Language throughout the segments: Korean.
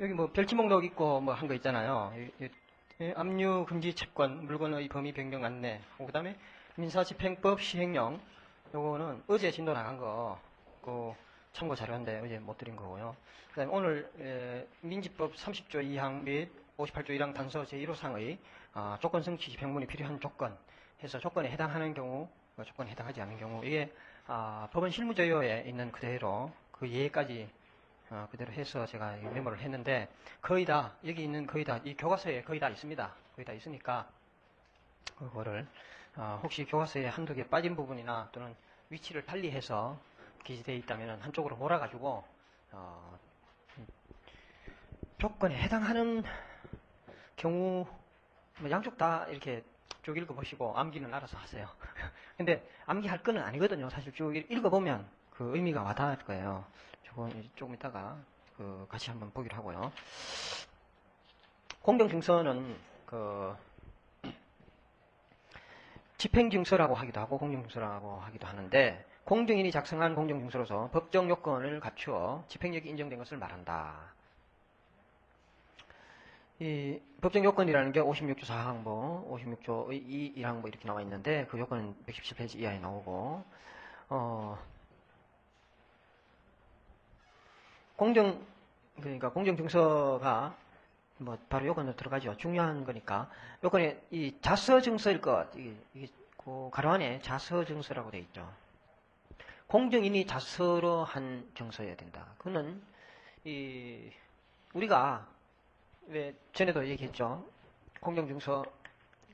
여기 뭐 별지 목록 있고 뭐 한 거 있잖아요. 압류 금지 채권, 물건의 범위 변경 안내. 그다음에 민사집행법 시행령. 요거는 어제 진도 나간 거, 그 참고 자료인데 어제 못 드린 거고요. 그다음에 오늘 민지법 30조 2항 및 58조 1항 단서 제1호상의 조건 성취 집행문이 필요한 조건 해서 조건에 해당하는 경우, 조건에 해당하지 않는 경우 이게 법원 실무조요에 있는 그대로 그 예까지 그대로 해서 제가 메모를 했는데 거의 다 여기 있는 거의 다 이 교과서에 거의 다 있습니다. 거의 다 있으니까 그거를 혹시 교과서에 한두 개 빠진 부분이나 또는 위치를 달리해서 기재되어 있다면 한쪽으로 몰아가지고 조건에 해당하는 경우 양쪽 다 이렇게 쭉 읽어보시고 암기는 알아서 하세요. 근데 암기할 거는 아니거든요. 사실 쭉 읽어보면 그 의미가 와닿을 거예요. 조금 이따가 같이 한번 보기로 하고요. 공정증서는 집행증서라고 하기도 하고 공정증서라고 하기도 하는데 공정인이 작성한 공정증서로서 법정 요건을 갖추어 집행력이 인정된 것을 말한다. 이 법정 요건이라는 게 56조 4항 56조 1항 이렇게 나와 있는데 그 요건은 117페이지 이하에 나오고 그러니까 공정증서가 바로 요건으로 들어가죠. 중요한 거니까. 요건에 이 자서증서일 것, 이게 그 가로 안에 자서증서라고 되어 있죠. 공정인이 자서로 한 증서여야 된다. 그거는 우리가 왜 전에도 얘기했죠. 공정증서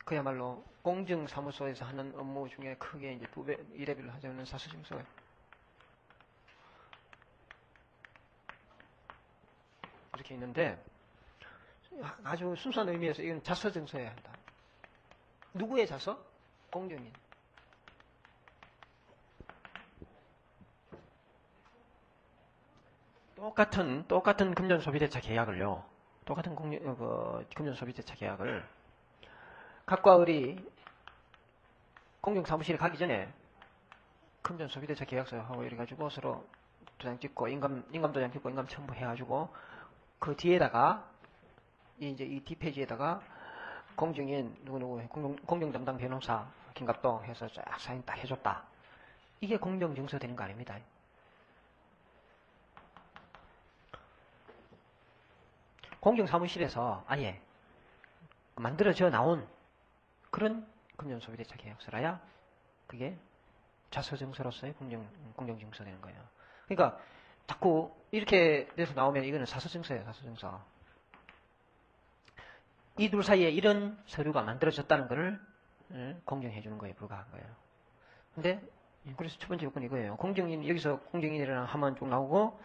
그야말로 공정사무소에서 하는 업무 중에 크게 이제 2배, 1레벨로 하자면 자서증서가 이렇게 있는데 아주 순수한 의미에서 이건 자서증서여야 한다. 누구의 자서? 공정인. 똑같은 금전소비대차 계약을요. 똑같은 금전소비대차 계약을 각과 을이 공정사무실에 가기 전에 금전소비대차 계약서하고 이래가지고 서로 도장 찍고 인감도장 찍고 인감 첨부해가지고 그 뒤에다가 이제 이 뒷페이지에다가 공정인 누구누구 공정담당 변호사 김갑동 해서 쫙 사인 딱 해줬다. 이게 공정증서 되는 거 아닙니다. 공정사무실에서 아예 만들어져 나온 그런 금전소비대차 계약서라야 그게 자서증서로서의 공정증서 되는 거예요. 그러니까 자꾸 이렇게 돼서 나오면 이거는 사서증서예요. 사서증서. 이 둘 사이에 이런 서류가 만들어졌다는 것을 공정해 주는 거에 불과한 거예요. 근데 그래서 첫 번째 요건이 이거예요. 공정인 여기서 공정인이라는 하면 쭉 나오고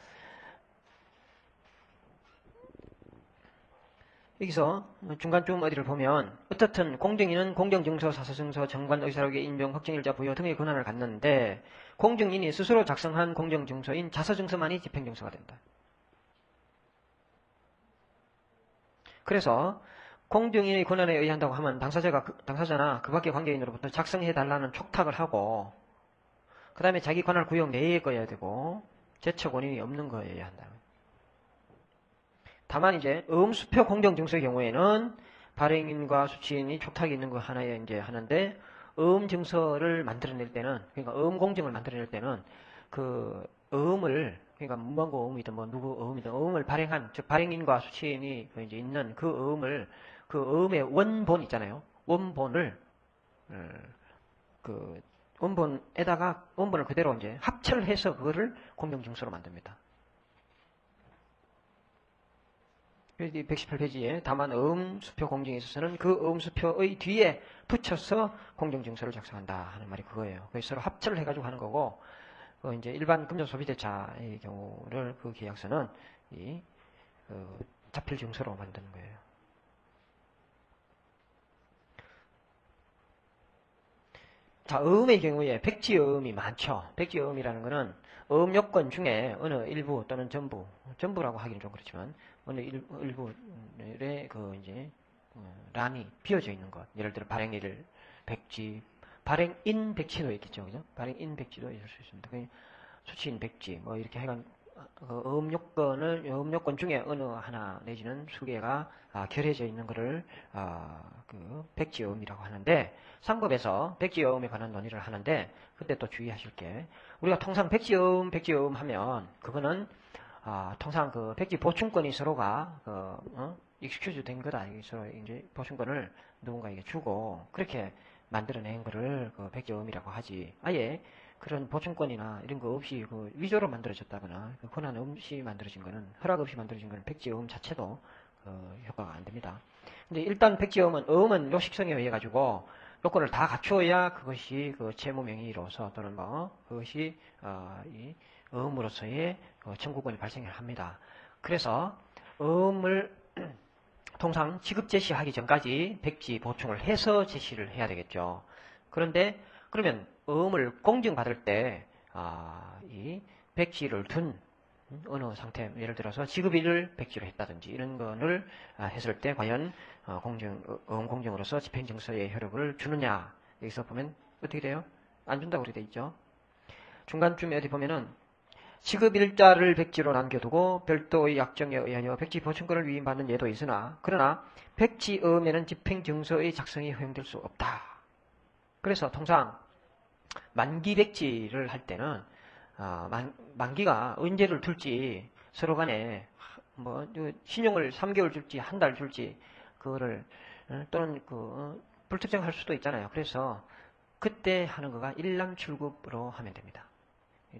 여기서 중간쯤 어디를 보면 어떻든 공정인은 공정증서, 사서증서, 정관 의사록의 인정, 확정일자 부여 등의 권한을 갖는데 공정인이 스스로 작성한 공정증서인 자서증서만이 집행증서가 된다. 그래서 공정인의 권한에 의한다고 하면 당사자나 그 밖의 관계인으로부터 작성해달라는 촉탁을 하고 그 다음에 자기 권한 구역 내에 거여야 되고 제처 권인이 없는 거여야 한다. 다만 이제 음수표 공정증서의 경우에는 발행인과 수취인이 촉탁이 있는 거 하나에 이제 하는데 음증서를 만들어낼 때는 그러니까 음공증을 만들어낼 때는 그 음을 그러니까 문방구 음이든 뭐 누구 음이든 음을 발행한 즉 발행인과 수취인이 이제 있는 그 음을 그 음의 원본 있잖아요. 원본을 그 원본을 그대로 이제 합체를 해서 그거를 공정증서로 만듭니다. 118페이지에 다만 음수표 공정에 있어서는 그 음수표의 뒤에 붙여서 공정증서를 작성한다 하는 말이 그거예요. 그래서 서로 합체를 해가지고 하는 거고, 이제 일반 금전소비대차의 경우를 그 계약서는 자필증서로 만드는 거예요. 자, 음의 경우에 백지음이 많죠. 백지음이라는 거는 음 요건 중에 어느 일부 또는 전부라고 하기는 좀 그렇지만 어느 일부의 이제 란이 비어져 있는 것. 예를 들어 발행일 백지, 발행인 백지도 있겠죠, 그죠? 발행인 백지도 있을 수 있습니다. 수취인 백지, 뭐 이렇게 해간 음요건 중에 어느 하나 내지는 수개가 결해져 있는 것을 백지음이라고 하는데, 상법에서 백지음에 관한 논의를 하는데, 그때 또 주의하실 게, 우리가 통상 백지음 하면 그거는 통상 그 백지 보충권이 서로가 익스큐즈 된 거다. 서로 이제 보충권을 누군가에게 주고 그렇게 만들어낸 거를 그 백지음이라고 하지. 아예 그런 보충권이나 이런 거 없이 그 위조로 만들어졌다거나 그 권한 없이 만들어진 거는, 허락 없이 만들어진 거는 백지음 자체도 효과가 안 됩니다. 근데 일단 백지음은 요식성에 의해 가지고 요건을 다 갖추어야 그것이 그 채무 명의로서 또는 그것이 이 음으로서의 청구권이 발생을 합니다. 그래서 음을 통상 지급 제시하기 전까지 백지 보충을 해서 제시를 해야 되겠죠. 그런데 그러면 음을 공증받을 때 이 백지를 둔 어느 상태, 예를 들어서 지급일을 백지로 했다든지 이런 거를 했을 때 과연 공증으로서 집행증서의 효력을 주느냐, 여기서 보면 어떻게 돼요? 안 준다고 그렇게 돼 있죠. 중간쯤에 어디 보면은 지급일자를 백지로 남겨두고 별도의 약정에 의하여 백지 보충권을 위임받는 예도 있으나, 그러나 백지음에는 집행증서의 작성이 허용될 수 없다. 그래서 통상 만기 백지를 할 때는 만기가 언제를 둘지 서로 간에 신용을 3개월 줄지 한 달 줄지 그거를 또는 불특정할 수도 있잖아요. 그래서 그때 하는 거가 일람출급으로 하면 됩니다.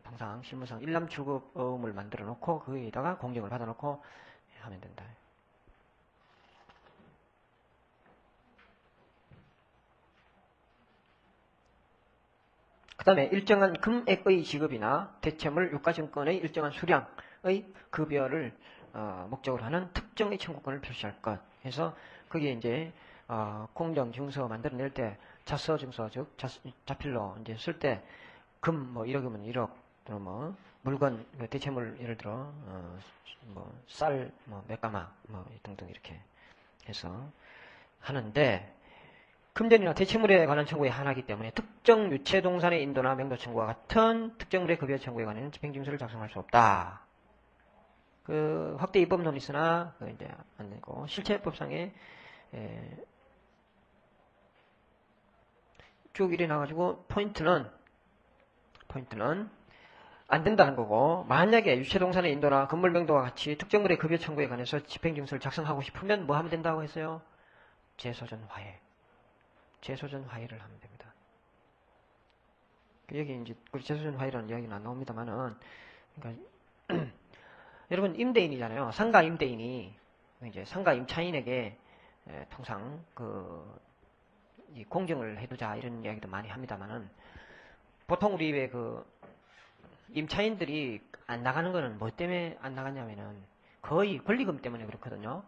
통상 실무상 일람출급음을 만들어 놓고 거기에다가 공증을 받아 놓고 하면 된다. 그 다음에 일정한 금액의 지급이나 대체물 유가증권의 일정한 수량의 급여를 목적으로 하는 특정의 청구권을 표시할 것. 해서 그게 이제 공정증서 만들어낼 때 자서증서, 즉 자필로 이제 쓸 때 금 1억이면 1억, 또는 물건 대체물 예를 들어 쌀 몇 가마 등등 이렇게 해서 하는데, 금전이나 대체물에 관한 청구에 한하기 때문에 특정 유체동산의 인도나 명도 청구와 같은 특정물의 급여 청구에 관한 집행증서를 작성할 수 없다. 그 확대 입법론 있으나 이제 안 되고, 실체법상에 쭉 일이 나가지고 포인트는 안 된다는 거고, 만약에 유체동산의 인도나 건물명도와 같이 특정물의 급여 청구에 관해서 집행증서를 작성하고 싶으면 뭐 하면 된다고 했어요? 재소전 화해를 하면 됩니다. 여기 이제 재소전 화해라는 이야기는 안 나옵니다만은, 그러니까 여러분 임대인이잖아요. 상가 임대인이 이제 상가 임차인에게 통상 이 공증을 해두자 이런 이야기도 많이 합니다만은, 보통 우리 왜 임차인들이 안 나가는 거는 뭐 때문에 안 나가냐면은 거의 권리금 때문에 그렇거든요.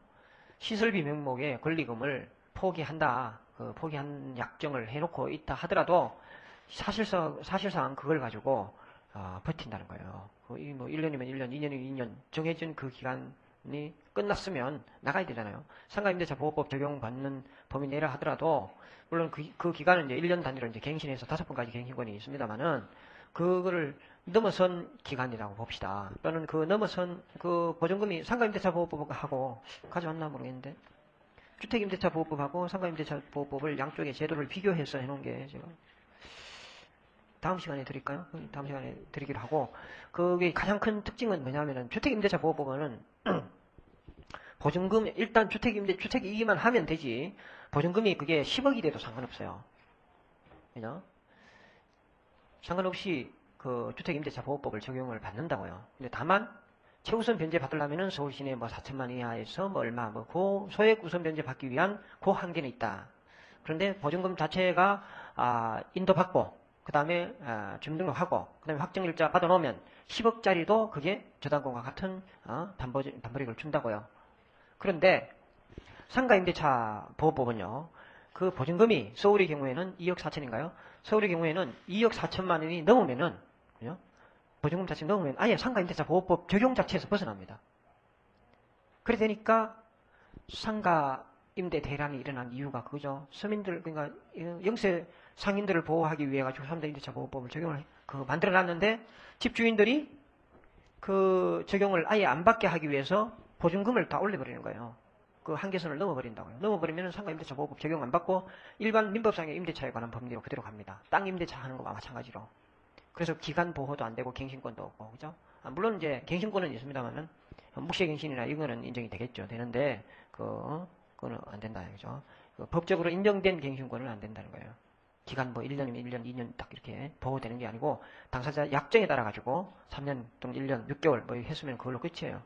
시설비 명목에 권리금을 포기한다. 포기한 약정을 해놓고 있다 하더라도 사실상 그걸 가지고 버틴다는 거예요. 거의 1년이면 1년, 2년이면 2년 정해진 그 기간이 끝났으면 나가야 되잖아요. 상가임대차보호법 적용받는 범위 내라 하더라도, 물론 그 기간은 이제 1년 단위로 이제 갱신해서 5번까지 갱신권이 있습니다만은, 그거를 넘어선 기간이라고 봅시다. 또는 그 넘어선 그 보증금이 상가임대차보호법하고 가져왔나 모르겠는데, 주택임대차보호법하고 상가임대차보호법을 양쪽의 제도를 비교해서 해놓은 게 제가 다음 시간에 드릴까요? 다음 시간에 드리기로 하고, 그게 가장 큰 특징은 뭐냐면은, 주택임대차보호법은 보증금, 일단 주택이기만 하면 되지, 보증금이 그게 10억이 돼도 상관없어요. 그죠? 상관없이 그 주택임대차보호법을 적용을 받는다고요. 근데 다만, 최우선 변제 받으려면은 서울 시내 4천만 이하에서 얼마, 소액 우선 변제 받기 위한 그 한계는 있다. 그런데 보증금 자체가, 인도받고, 그 다음에 주민등록하고, 그 다음에 확정일자 받아놓으면 10억짜리도 그게 저당권과 같은 담보력을 준다고요. 그런데 상가임대차 보호법은요, 그 보증금이 서울의 경우에는 2억 4천인가요? 서울의 경우에는 2억 4천만 원이 넘으면은, 그죠? 보증금 자체 넘으면 아예 상가임대차 보호법 적용 자체에서 벗어납니다. 그래 되니까 상가임대 대란이 일어난 이유가 그거죠. 서민들, 그러니까 영세 상인들을 보호하기 위해 가지고 상가임대차 보호법을 적용을 만들어놨는데, 집주인들이 그 적용을 아예 안 받게 하기 위해서 보증금을 다 올려버리는 거예요. 그 한계선을 넘어버린다고요. 넘어버리면 상가임대차 보호법 적용 안 받고 일반 민법상의 임대차에 관한 법리로 그대로 갑니다. 땅 임대차 하는 거와 마찬가지로. 그래서 기간 보호도 안 되고 갱신권도 없고, 그죠? 물론 이제 갱신권은 있습니다만은 묵시갱신이나 이거는 인정이 되겠죠. 되는데 그거는 안 된다, 그죠? 그 법적으로 인정된 갱신권은 안 된다는 거예요. 기간 뭐 1년이면 1년, 2년 딱 이렇게 보호되는 게 아니고 당사자 약정에 따라 가지고 3년 또는 1년, 6개월 뭐 했으면 그걸로 끝이에요.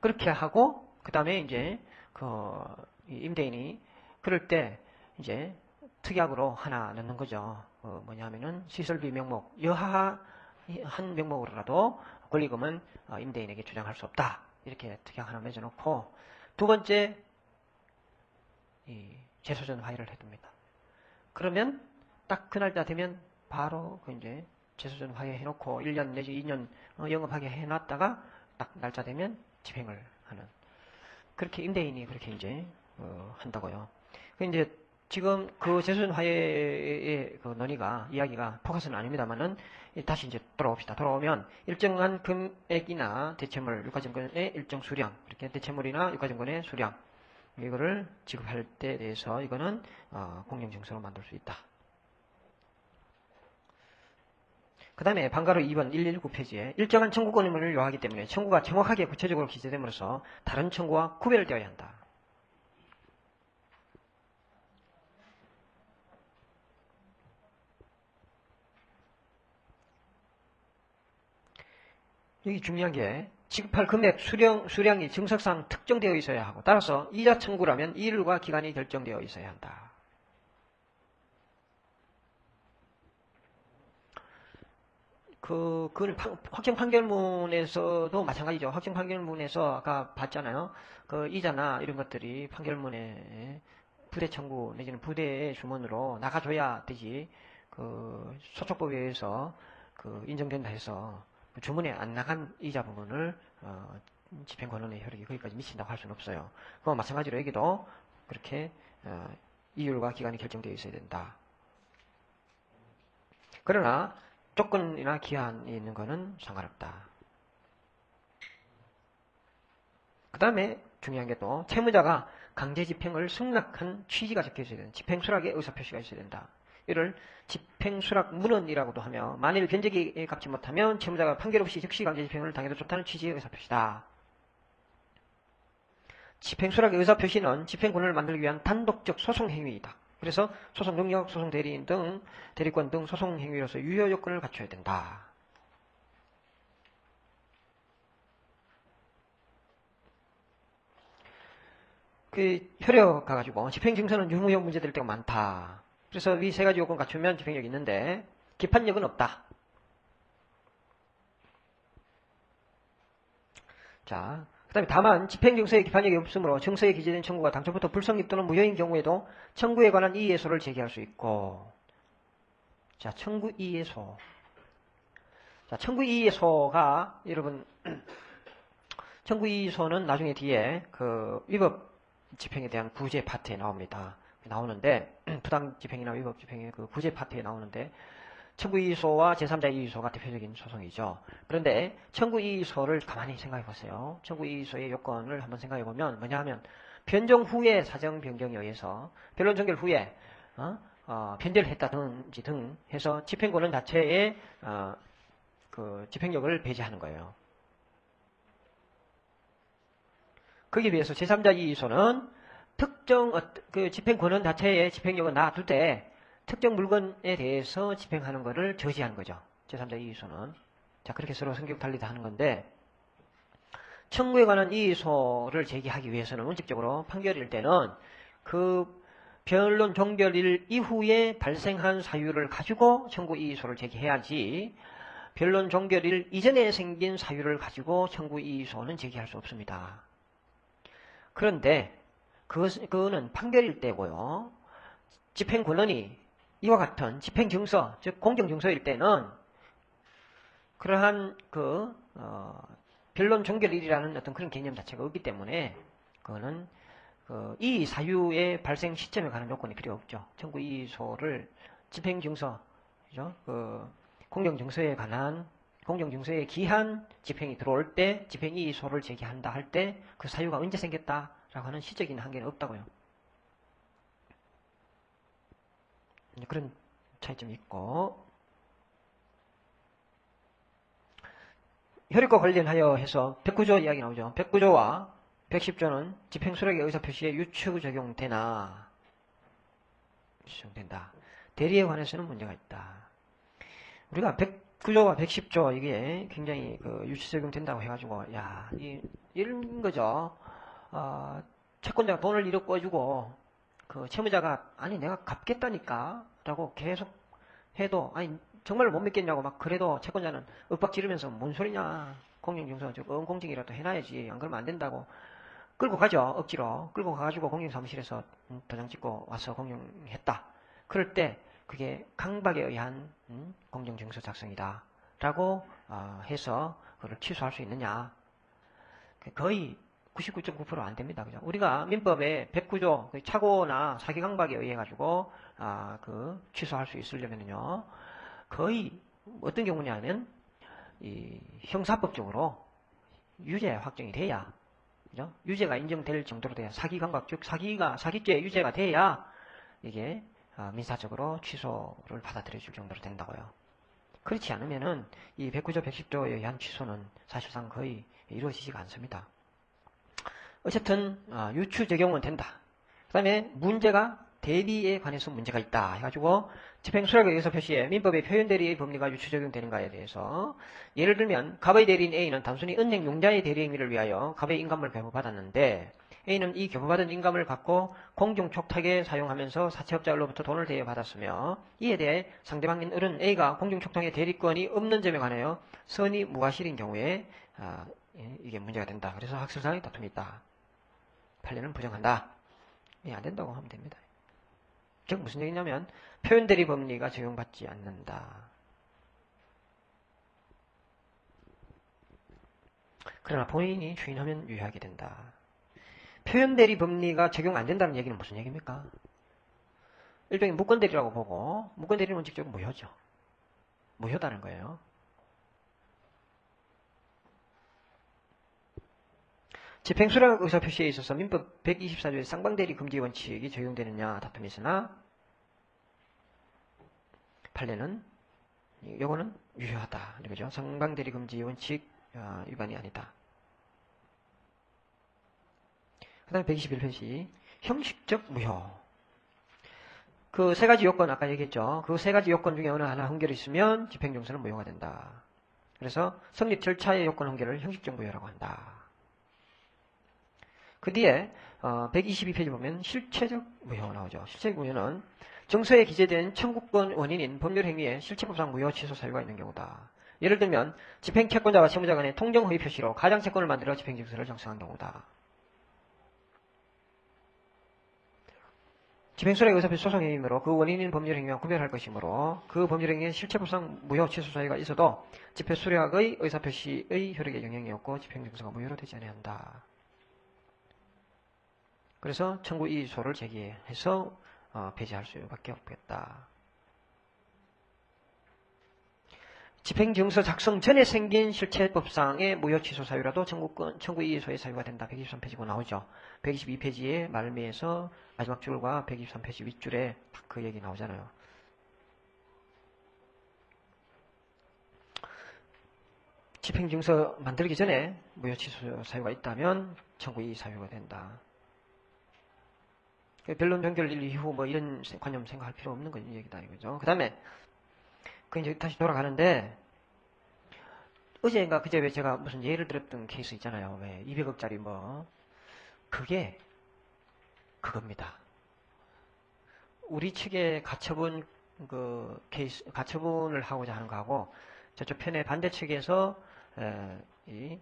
그렇게 하고 그 다음에 이제 임대인이 그럴 때 이제 특약으로 하나 넣는 거죠. 뭐냐면은 시설비 명목 여하 한 명목으로라도 권리금은 임대인에게 주장할 수 없다. 이렇게 특약 하나 맺어놓고 두 번째 재소전 화해를 해둡니다. 그러면 딱 그날짜 되면 바로 이제 재소전 화해 해놓고 1년 내지 2년 영업하게 해놨다가 딱 날짜 되면 집행을 하는. 그렇게 임대인이 그렇게 이제 한다고요. 이제 지금 그 재소전 화해의 그 논의가 이야기가 포커스는 아닙니다만은 다시 이제 돌아옵시다. 돌아오면 일정한 금액이나 대체물 유가증권의 일정 수량, 이렇게 대체물이나 유가증권의 수량 이거를 지급할 때 대해서 이거는 공정증서로 만들 수 있다. 그 다음에 방가로 2번 119페이지에 일정한 청구권 의무를 요하기 때문에 청구가 정확하게 구체적으로 기재됨으로써 다른 청구와 구별되어야 한다. 여기 중요한 게 지급할 금액 수량이 증서상 특정되어 있어야 하고 따라서 이자 청구라면 일일과 기간이 결정되어 있어야 한다. 그건 확정 판결문에서도 마찬가지죠. 확정 판결문에서 아까 봤잖아요. 그 이자나 이런 것들이 판결문에 부대 청구 내지는 부대의 주문으로 나가줘야 되지. 그 소촉법에 의해서 인정된다 해서 주문에 안 나간 이자 부분을 집행권원의 효력이 거기까지 미친다고 할 수는 없어요. 그거 마찬가지로 여기도 그렇게 이율과 기간이 결정되어 있어야 된다. 그러나 조건이나 기한이 있는 것은 상관없다. 그 다음에 중요한 게 또 채무자가 강제 집행을 승낙한 취지가 적혀 있어야 된다. 집행수락의 의사표시가 있어야 된다. 이를 집행수락 문헌이라고도 하며 만일 변제기 갚지 못하면 채무자가 판결 없이 즉시 강제 집행을 당해도 좋다는 취지의 의사표시다. 집행수락의 의사표시는 집행권을 만들기 위한 단독적 소송행위이다. 그래서 소송능력, 소송대리인 등 대리권 등 소송행위로서 유효 요건을 갖춰야 된다. 그 효력 가가지고 집행증서는 유무효 문제될 때가 많다. 그래서 이 세 가지 요건 갖추면 집행력이 있는데 기판력은 없다. 자, 그 다음에 다만 집행증서에 기판력이 없으므로 증서에 기재된 청구가 당초부터 불성립 또는 무효인 경우에도 청구에 관한 이의예소를 제기할 수 있고, 자, 청구 이의예소. 자, 청구 이의예소가 여러분 청구 이의소는 나중에 뒤에 그 위법 집행에 대한 구제 파트에 나옵니다. 나오는데 부당 집행이나 위법 집행의 그 구제 파트에 나오는데 청구 이의소와 제3자 이의소가 대표적인 소송이죠. 그런데 청구 이의소를 가만히 생각해 보세요. 청구 이의소의 요건을 한번 생각해 보면 뭐냐 하면 변정 후에 사정 변경에 의해서 변론 종결 후에 변제를 했다든지 등 해서 집행권은 자체의 그 집행력을 배제하는 거예요. 거기에 비해서 제3자 이의소는 특정 그 집행권은 자체의 집행력을 놔둘 때 특정 물건에 대해서 집행하는 것을 저지하는 거죠. 제3자 이의소는. 자, 그렇게 서로 성격 달리다 하는 건데 청구에 관한 이의소를 제기하기 위해서는 원칙적으로 판결일 때는 그 변론 종결일 이후에 발생한 사유를 가지고 청구 이의소를 제기해야지 변론 종결일 이전에 생긴 사유를 가지고 청구 이의소는 제기할 수 없습니다. 그런데 그거는 판결일 때고요. 집행권원이 이와 같은 집행증서, 즉 공정증서일 때는 그러한 변론 종결일이라는 어떤 그런 개념 자체가 없기 때문에 그거는 이 사유의 발생 시점에 관한 요건이 필요 없죠. 청구 이의소를 집행증서, 그죠? 공정증서에 관한 공정증서에 기한 집행이 들어올 때 집행이의소를 제기한다 할 때 그 사유가 언제 생겼다라고 하는 시적인 한계는 없다고요. 그런 차이점이 있고, 효력과 관련하여 해서 109조 이야기 나오죠. 109조와 110조는 집행수락의 의사표시에 유추 적용되나 적용된다. 대리에 관해서는 문제가 있다. 우리가 109조와 110조 이게 굉장히 유추 적용된다고 해가지고 이런 거죠. 채권자가 돈을 이렇게 꿔주고 그 채무자가 아니 내가 갚겠다니까 라고 계속 해도 아니 정말 못 믿겠냐고 막 그래도 채권자는 윽박 지르면서 뭔 소리냐 공정증서 저거 공증이라도 해놔야지 안 그러면 안 된다고 끌고 가죠. 억지로 끌고 가가지고 공정사무실에서 도장 찍고 와서 공정했다. 그럴 때 그게 강박에 의한 공정증서 작성이다 라고 해서 그걸 취소할 수 있느냐. 거의 99.9% 안 됩니다. 그죠? 우리가 민법에 109조 착오나 사기 강박에 의해 가지고 취소할 수 있으려면요. 거의 어떤 경우냐면 이 형사법적으로 유죄 확정이 돼야, 그죠? 유죄가 인정될 정도로 돼야 사기 강박 즉 사기죄 유죄가 돼야 이게 민사적으로 취소를 받아들여 줄 정도로 된다고요. 그렇지 않으면은 이 109조 110조에 의한 취소는 사실상 거의 이루어지지가 않습니다. 어쨌든 유추 적용은 된다. 그 다음에 문제가 대리에 관해서 문제가 있다 해가지고 집행수락의 의사표시에 민법의 표현대리의 법리가 유추 적용되는가에 대해서 예를 들면 갑의 대리인 A는 단순히 은행 용자의 대리 행위를 위하여 갑의 인감을 배부받았는데 A는 이 교부받은 인감을 갖고 공중촉탁에 사용하면서 사채업자로부터 돈을 대여받았으며 이에 대해 상대방인 을은 A가 공중촉탁의 대리권이 없는 점에 관하여 선의 무과실인 경우에 이게 문제가 된다. 그래서 학설상의 다툼이 있다. 판례는 부정한다. 안 된다고 하면 됩니다. 즉 무슨 얘기냐면 표현대리 법리가 적용받지 않는다. 그러나 본인이 주인하면 유효하게 된다. 표현대리 법리가 적용 안 된다는 얘기는 무슨 얘기입니까? 일종의 무권대리라고 보고 무권대리는 원칙적으로 무효죠. 무효다는 거예요. 집행수락 의사표시에 있어서 민법 124조의 쌍방대리 금지 원칙이 적용되느냐 다툼이 있으나 판례는 요거는 유효하다. 이거죠. 쌍방대리 금지 원칙 위반이 아니다. 그 다음에 121페이지 형식적 무효. 그 세 가지 요건 아까 얘기했죠. 그 세 가지 요건 중에 어느 하나 흥결이 있으면 집행정서는 무효가 된다. 그래서 성립 절차의 요건 흥결을 형식적 무효라고 한다. 그 뒤에 122페이지 보면 실체적 무효 나오죠. 실체적 무효는 정서에 기재된 청구권 원인인 법률 행위에 실체법상 무효 취소 사유가 있는 경우다. 예를 들면 집행채권자와 채무자 간의 통정허위 표시로 가장채권을 만들어 집행증서를 작성한 경우다. 집행수락의 의사표시 소송 행위이므로 그 원인인 법률 행위와 구별할 것이므로 그 법률 행위에 실체법상 무효 취소 사유가 있어도 집행수락의 의사표시의 효력에 영향이 없고 집행증서가 무효로 되지 아니한다. 그래서 청구 이의소를 제기해서 배제할 수밖에 없겠다. 집행증서 작성 전에 생긴 실체법상의 무효 취소 사유라도 청구 이의소의 사유가 된다. 123페이지고 나오죠. 122페이지의 말미에서 마지막 줄과 123페이지 윗줄에 그 얘기 나오잖아요. 집행증서 만들기 전에 무효 취소 사유가 있다면 청구 이의 사유가 된다. 변론 종결 이후 뭐 이런 관념 생각할 필요 없는 건 얘기다 이거죠. 그 다음에 그 이제 다시 돌아가는데 어제인가 그제 왜 제가 무슨 예를 들었던 케이스 있잖아요. 왜 200억짜리 뭐 그게 그겁니다. 우리 측에 가처분 그 케이스 가처분을 하고자 하는 거하고 저쪽 편의 반대 측에서 이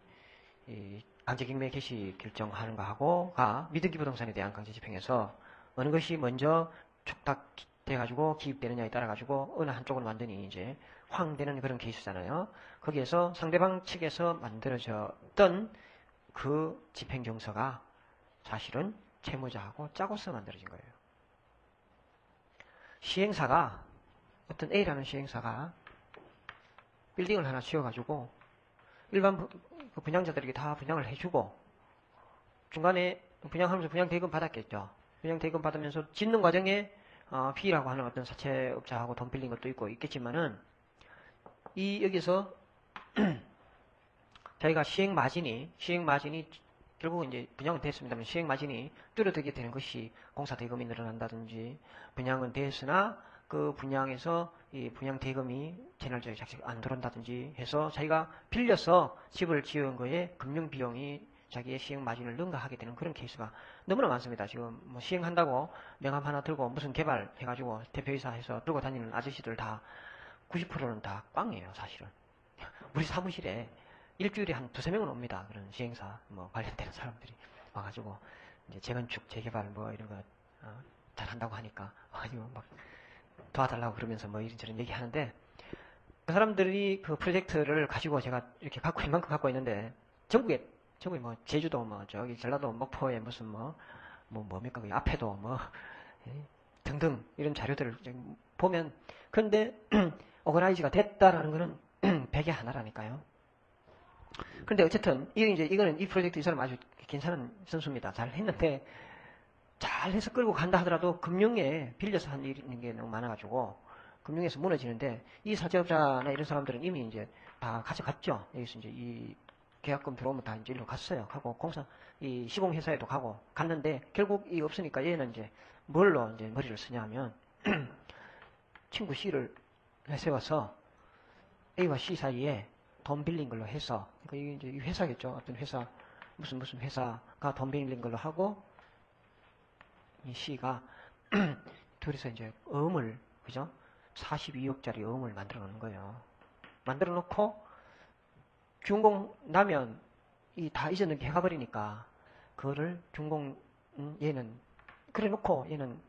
강제경매 개시 결정하는 거하고가 미등기 부동산에 대한 강제 집행에서 어느 것이 먼저 촉탁돼가지고 기입되느냐에 따라가지고 어느 한쪽으로 완전히 이제 황되는 그런 케이스잖아요. 거기에서 상대방 측에서 만들어졌던 그 집행정서가 사실은 채무자하고 짜고서 만들어진 거예요. 시행사가 어떤 A라는 시행사가 빌딩을 하나 지어가지고 일반 그 분양자들에게 다 분양을 해주고 중간에 분양하면서 분양대금 받았겠죠. 분양대금 받으면서 짓는 과정에 B라고 하는 어떤 사채업자하고 돈 빌린 것도 있고 있겠지만은 여기서 자기가 시행 마진이 결국은 이제 분양은 됐습니다만 시행 마진이 줄어들게 되는 것이 공사 대금이 늘어난다든지 분양은 됐으나 그 분양에서 이 분양 대금이 채널적이 안 들어온다든지 해서 자기가 빌려서 집을 지은 거에 금융 비용이 자기의 시행 마진을 능가하게 되는 그런 케이스가 너무나 많습니다. 지금 뭐 시행한다고 명함 하나 들고 무슨 개발 해가지고 대표이사 해서 들고 다니는 아저씨들 다 90%는 다 꽝이에요, 사실은. 우리 사무실에 일주일에 한 두세 명은 옵니다. 그런 시행사 뭐 관련되는 사람들이 와가지고 이제 재건축, 재개발 뭐 이런 거 잘한다고 하니까 와가지고 막 도와달라고 그러면서 뭐 이런저런 얘기하는데 그 사람들이 그 프로젝트를 가지고 제가 이렇게 이만큼 갖고 있는데 전국에 뭐 제주도 뭐 저기 전라도 목포에 무슨 뭡니까 그 앞에도 뭐 등등 이런 자료들을 보면 근데 오거나이즈가 됐다라는 거는 백에 하나라니까요. 그런데 어쨌든 이거는 이 프로젝트 이 사람 아주 괜찮은 선수입니다. 잘 했는데 잘해서 끌고 간다 하더라도 금융에 빌려서 한 일이 있는 게 너무 많아가지고 금융에서 무너지는데 이 사채업자나 이런 사람들은 이미 이제 다 가져갔죠. 여기서 이제 이 계약금 들어오면 다 이제 일로 갔어요. 가고 공사 이 시공회사에도 가고 갔는데 결국 이 없으니까 얘는 이제 뭘로 이제 머리를 쓰냐면 친구 C를 내세워서 A와 C 사이에 돈 빌린 걸로 해서 그러니까 이게 이제 회사겠죠. 어떤 회사 무슨 회사가 돈 빌린 걸로 하고 이 C가 둘이서 이제 어음을 그죠? 42억짜리 어음을 만들어 놓는 거예요. 만들어 놓고 준공 나면 이 다 잊어넘게 해가버리니까 그거를 준공 얘는 그래 놓고 얘는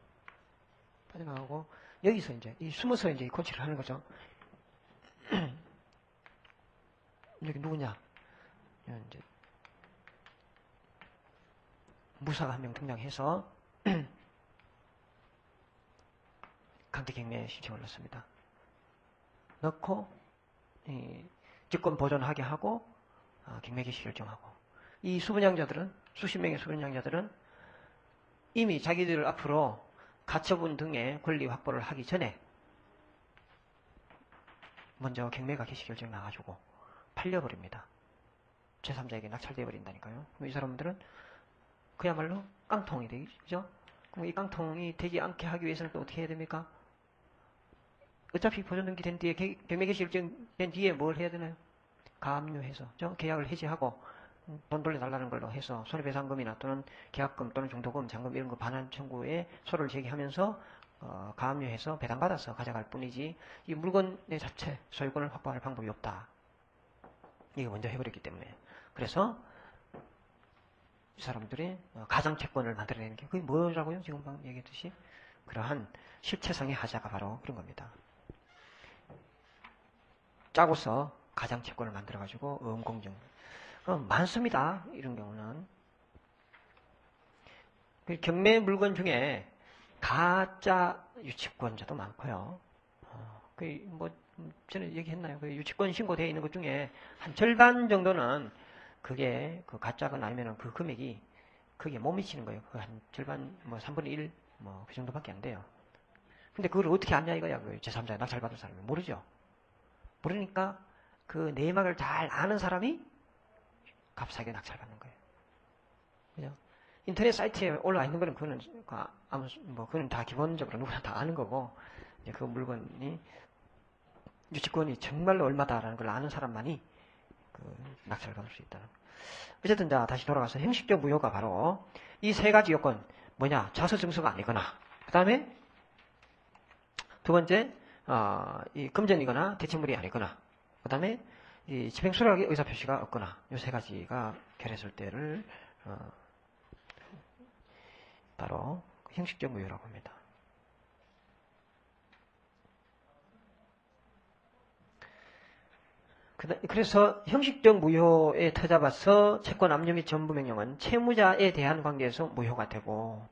빠져나가고 여기서 이제 이 숨어서 이제 고치를 하는 거죠. 여기 누구냐? 이제 무사가 한 명 등장해서 강제경매 신청을 넣습니다. 넣고 직권 보존하게 하고 경매 개시 결정하고 이 수분양자들은 수십 명의 수분양자들은 이미 자기들 앞으로 가처분 등의 권리 확보를 하기 전에 먼저 경매가 개시 결정 나가지고 팔려버립니다. 제3자에게 낙찰되어 버린다니까요. 이 사람들은 그야말로 깡통이 되죠. 그럼 이 깡통이 되지 않게 하기 위해서는 또 어떻게 해야 됩니까? 어차피 보존 등기된 뒤에 경매 개시 결정된 뒤에 뭘 해야 되나요? 가압류해서 계약을 해지하고 돈 돌려달라는 걸로 해서 손해배상금이나 또는 계약금 또는 중도금, 잔금 이런 거 반환 청구에 소를 제기하면서 가압류해서 배당받아서 가져갈 뿐이지 이 물건의 자체 소유권을 확보할 방법이 없다. 이거 먼저 해버렸기 때문에 그래서 이 사람들이 가장채권을 만들어내는 게 그게 뭐라고요? 지금 방금 얘기했듯이 그러한 실체상의 하자가 바로 그런 겁니다. 짜고서 가장채권을 만들어가지고 음공정 많습니다. 이런 경우는 경매 물건 중에 가짜 유치권자도 많고요. 전에 얘기했나요? 유치권 신고되어 있는 것 중에 한 절반 정도는 그게 그 가짜건 아니면 그 금액이 그게 못 미치는 거예요. 한 절반 3분의 1 그 정도밖에 안 돼요. 근데 그걸 어떻게 아냐 이거야. 그 제3자에 낙찰받은 사람이 모르죠. 모르니까 그 내막을 잘 아는 사람이 값싸게 낙찰받는 거예요. 그죠? 인터넷 사이트에 올라와 있는 거는 그거는 다 기본적으로 누구나 다 아는 거고 이제 그 물건이 유치권이 정말로 얼마다라는 걸 아는 사람만이 낙찰을 받을 수 있다는. 어쨌든 다시 돌아가서 형식적 무효가 바로 이 세 가지 요건 뭐냐? 자서 증서가 아니거나 그 다음에 두 번째 이 금전이거나 대체물이 아니거나 그 다음에 이 집행 수락의 의사표시가 없거나 이 세 가지가 결했을 때를 바로 형식적 무효라고 합니다. 그래서 형식적 무효에 터잡아서 채권 압류 및 전부 명령은 채무자에 대한 관계에서 무효가 되고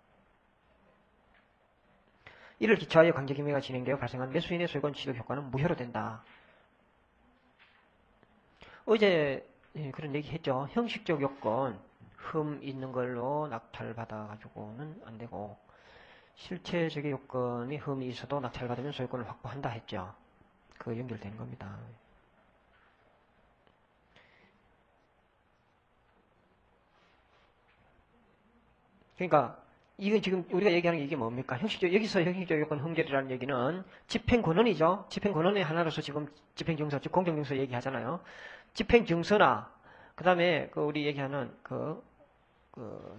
이를 기초하여 강제경매가 진행되어 발생한 매수인의 소유권 취득 효과는 무효로 된다. 어제 그런 얘기 했죠. 형식적 요건, 흠 있는 걸로 낙찰받아가지고는 안 되고, 실체적인 요건이 흠이 있어도 낙찰받으면 소유권을 확보한다 했죠. 그 연결되는 겁니다. 그러니까 이건 지금 우리가 얘기하는 게 이게 뭡니까? 여기서 형식적 요건 흠결이라는 얘기는 집행권원이죠. 집행권원의 하나로서 지금 집행증서, 즉 공정증서 얘기하잖아요. 집행증서나 그다음에 그 우리 얘기하는 그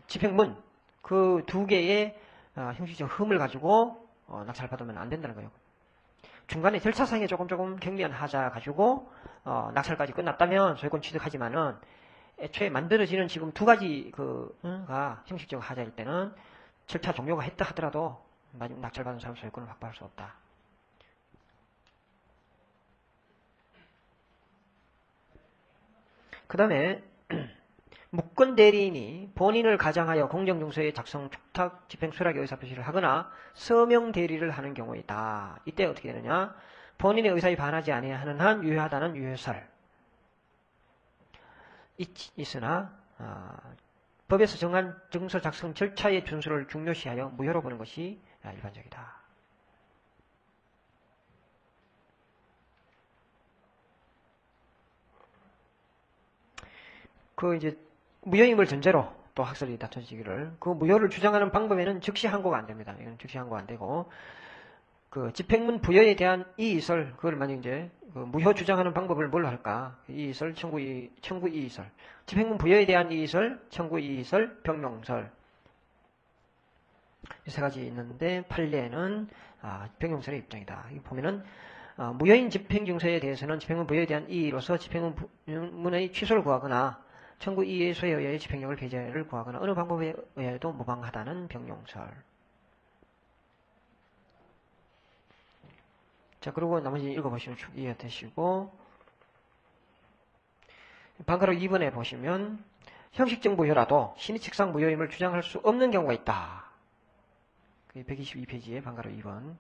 집행문 그 두 개의 형식적 흠을 가지고 낙찰받으면 안 된다는 거예요. 중간에 절차상에 조금 경미한 하자 가지고 낙찰까지 끝났다면 소유권 취득하지만은 애초에 만들어지는 지금 두 가지 가 형식적 하자일 때는 절차 종료가 했다 하더라도 낙찰받은 사람 소유권을 확보할 수 없다. 그 다음에 무권 대리인이 본인을 가장하여 공정증서의 작성, 축탁, 집행, 수락의 의사표시를 하거나 서명 대리를 하는 경우이다. 이때 어떻게 되느냐? 본인의 의사에 반하지 아니하는 한 유효하다는 유효설. 있으나 법에서 정한 증서 작성 절차의 준수를 중요시하여 무효로 보는 것이 일반적이다. 이제 무효임을 전제로 또 학설이 다퉈지기를 그 무효를 주장하는 방법에는 즉시 항고가 안 됩니다. 이건 즉시 항고 안 되고 그 집행문 부여에 대한 이의설 그걸 만약 이제 무효 주장하는 방법을 뭘로 할까? 이의설, 청구 이의설. 집행문 부여에 대한 이의설, 청구 이의설, 병용설. 이 세 가지 있는데 판례는 병용설의 입장이다. 여기 보면은 무효인 집행증서에 대해서는 집행문 부여에 대한 이의로서 집행문의 취소를 구하거나 청구 이의 소에 의하여 집행력을 배제를 구하거나 어느 방법에 의하여도 무방하다는 병용설. 자, 그리고 나머지 읽어보시면 쭉 이해되시고, 방가로 2번에 보시면, 형식적 무효라도 신의칙상 무효임을 주장할 수 없는 경우가 있다. 122페이지에 방가로 2번.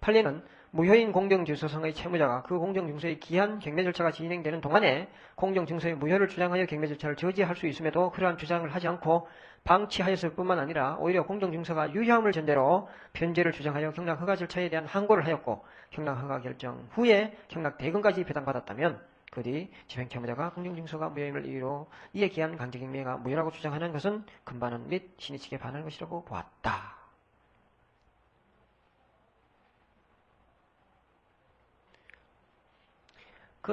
판례는 무효인 공정증서상의 채무자가 그 공정증서의 기한 경매 절차가 진행되는 동안에 공정증서의 무효를 주장하여 경매 절차를 저지할 수 있음에도 그러한 주장을 하지 않고 방치하였을 뿐만 아니라 오히려 공정증서가 유효함을 전제로 변제를 주장하여 경락 허가 절차에 대한 항고를 하였고 경락 허가 결정 후에 경락 대금까지 배당받았다면 그 뒤 집행채무자가 공정증서가 무효임을 이유로 이에 기한 강제경매가 무효라고 주장하는 것은 금반원 및 신의 측에 반하는 것이라고 보았다.